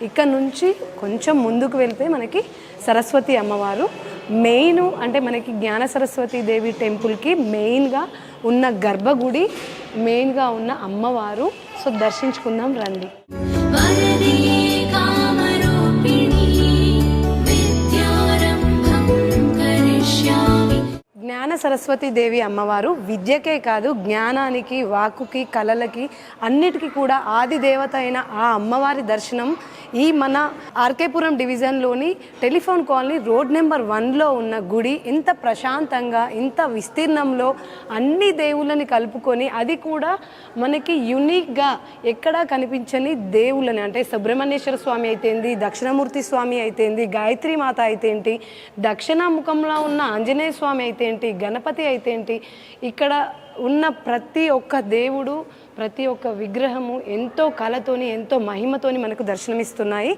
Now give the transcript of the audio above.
ఇక్కడ నుంచి కొంచెం ముందుకు వెళ్తే మనకి సరస్వతి అమ్మవారు మెయిన్, అంటే మనకి జ్ఞాన సరస్వతి దేవి టెంపుల్కి మెయిన్గా ఉన్న గర్భగుడి, మెయిన్గా ఉన్న అమ్మవారు. సో దర్శించుకుందాం రండి. జ్ఞాన సరస్వతి దేవి అమ్మవారు విద్యకే కాదు, జ్ఞానానికి, వాక్కుకి, కళలకి అన్నిటికీ కూడా ఆది దేవత అయిన ఆ అమ్మవారి దర్శనం ఈ మన ఆర్కేపురం డివిజన్లోని టెలిఫోన్ కాలనీ రోడ్ నెంబర్ 1లో ఉన్న గుడి ఇంత ప్రశాంతంగా, ఇంత విస్తీర్ణంలో అన్ని దేవుళ్ళని కలుపుకొని, అది కూడా మనకి యునిక్గా ఎక్కడా కనిపించని దేవుళ్ళని, అంటే సుబ్రహ్మణ్యేశ్వర స్వామి అయితేంది, దక్షిణమూర్తి స్వామి అయితేంది, గాయత్రి మాత అయితేంటి, దక్షిణముఖంలో ఉన్న ఆంజనేయ స్వామి అయితేంటి, గణపతి అయితేంటి, ఇక్కడ ఉన్న ప్రతి ఒక్క దేవుడు, ప్రతి ఒక్క విగ్రహము ఎంతో కళతోని, ఎంతో మహిమతోని మనకు దర్శనమిస్తున్నాయి.